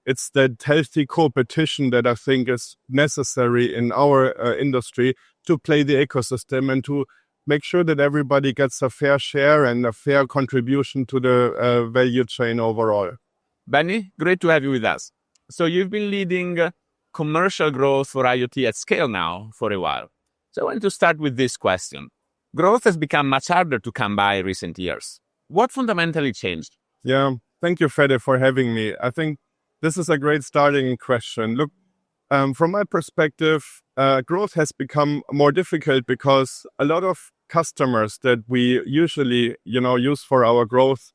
It's that healthy competition that I think is necessary in our industry to play the ecosystem and to make sure that everybody gets a fair share and a fair contribution to the value chain overall. Benny, great to have you with us. So you've been leading commercial growth for IoT at scale now for a while. So I want to start with this question. Growth has become much harder to come by in recent years. What fundamentally changed? Yeah, thank you, Fede, for having me. I think this is a great starting question. Look, from my perspective, growth has become more difficult because a lot of customers that we usually, use for our growth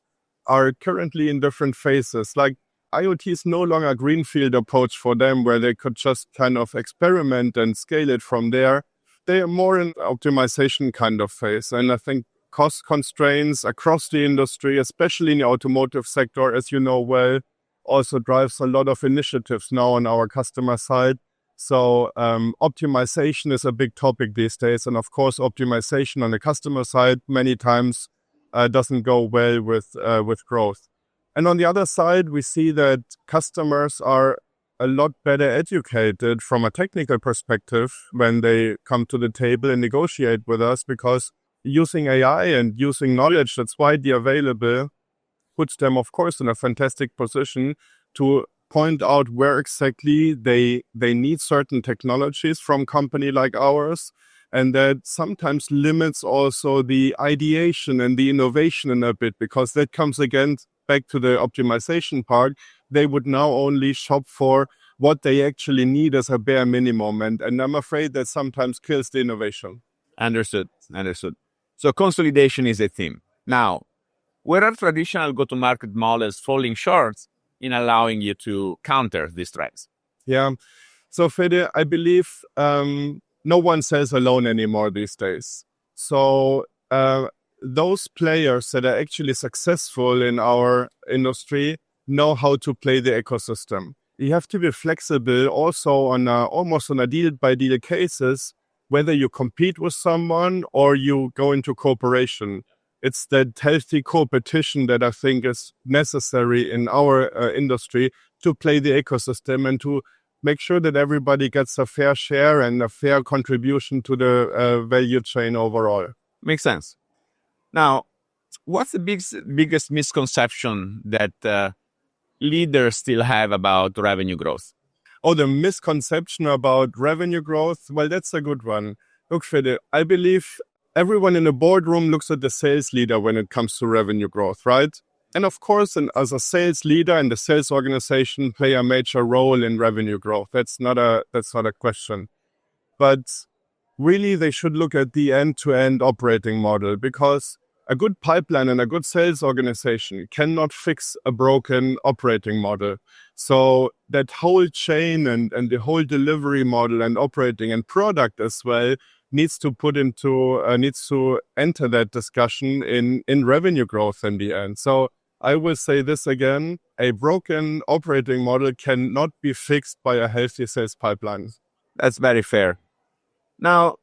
are currently in different phases. Like IoT is no longer a greenfield approach for them where they could just kind of experiment and scale it from there. They are more in optimization kind of phase. And I think cost constraints across the industry, especially in the automotive sector, as you know well, also drives a lot of initiatives now on our customer side. So optimization is a big topic these days. And of course, optimization on the customer side many times doesn't go well with growth. And on the other side, we see that customers are a lot better educated from a technical perspective when they come to the table and negotiate with us, because using AI and using knowledge that's widely available puts them, of course, in a fantastic position to point out where exactly they need certain technologies from a company like ours. And that sometimes limits also the ideation and the innovation in a bit, because that comes again back to the optimization part. They would now only shop for what they actually need as a bare minimum. And I'm afraid that sometimes kills the innovation. Understood. So consolidation is a theme. Now, where are traditional go-to-market models falling short in allowing you to counter these trends? Yeah. So Fede, I believe no one sells alone anymore these days. So those players that are actually successful in our industry know how to play the ecosystem. You have to be flexible also on almost on a deal-by-deal cases, whether you compete with someone or you go into cooperation. It's that healthy competition that I think is necessary in our industry to play the ecosystem and to make sure that everybody gets a fair share and a fair contribution to the value chain overall. Makes sense. Now, what's the biggest misconception that leaders still have about revenue growth? Oh, the misconception about revenue growth? Well, that's a good one. Look, Fede, I believe everyone in the boardroom looks at the sales leader when it comes to revenue growth, right? And of course, as a sales leader and the sales organization play a major role in revenue growth. That's not a question. But really, they should look at the end-to-end operating model, because a good pipeline and a good sales organization cannot fix a broken operating model. So that whole chain and the whole delivery model and operating and product as well needs to enter that discussion in revenue growth in the end. So I will say this again, a broken operating model cannot be fixed by a healthy sales pipeline. That's very fair. Now,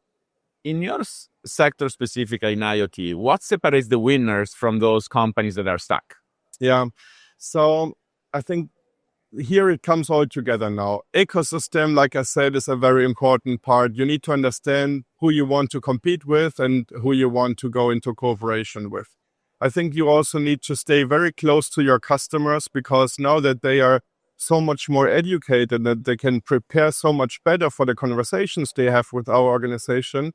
in your sector specifically in IoT, what separates the winners from those companies that are stuck? Yeah, so I think here it comes all together now. Ecosystem, like I said, is a very important part. You need to understand who you want to compete with and who you want to go into cooperation with. I think you also need to stay very close to your customers, because now that they are so much more educated, that they can prepare so much better for the conversations they have with our organization,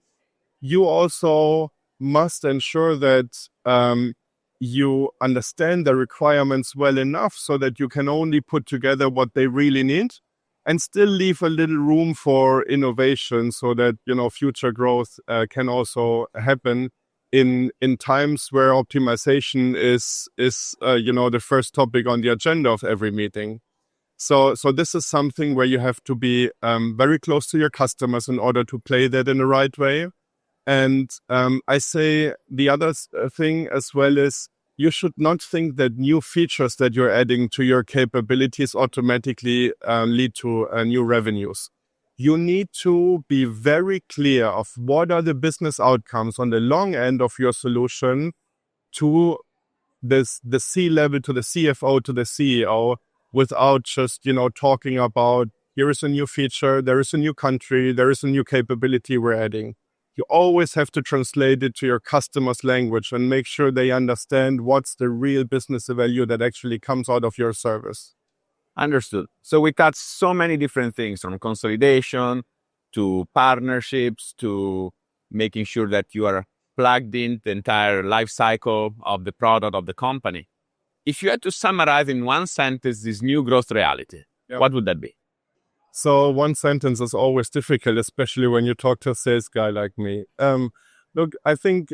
you also must ensure that you understand the requirements well enough so that you can only put together what they really need and still leave a little room for innovation so that, future growth can also happen in times where optimization is the first topic on the agenda of every meeting. So this is something where you have to be very close to your customers in order to play that in the right way. And I say the other thing as well is you should not think that new features that you're adding to your capabilities automatically lead to new revenues. You need to be very clear of what are the business outcomes on the long end of your solution to the C-level, to the CFO, to the CEO, without just, talking about here is a new feature, there is a new country, there is a new capability we're adding. You always have to translate it to your customer's language and make sure they understand what's the real business value that actually comes out of your service. Understood. So we touched so many different things, from consolidation to partnerships to making sure that you are plugged in the entire life cycle of the product of the company. If you had to summarize in one sentence this new growth reality, what would that be? So one sentence is always difficult, especially when you talk to a sales guy like me. Look, I think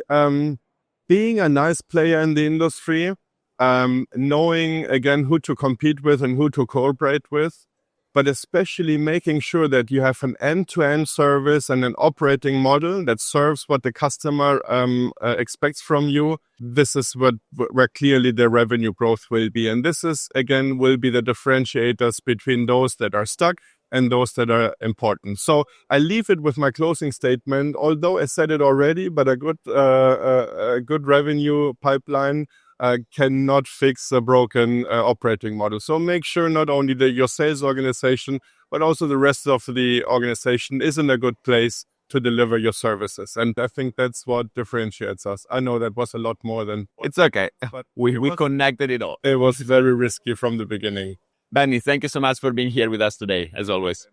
being a nice player in the industry, knowing, again, who to compete with and who to cooperate with, but especially making sure that you have an end-to-end service and an operating model that serves what the customer expects from you. This is where clearly the revenue growth will be. And this is, again, will be the differentiators between those that are stuck and those that are important. So I leave it with my closing statement, although I said it already, but a good revenue pipeline cannot fix a broken operating model. So make sure not only your sales organization, but also the rest of the organization is in a good place to deliver your services. And I think that's what differentiates us. I know that was a lot more than... It's okay. But we connected it all. It was very risky from the beginning. Benny, thank you so much for being here with us today, as always.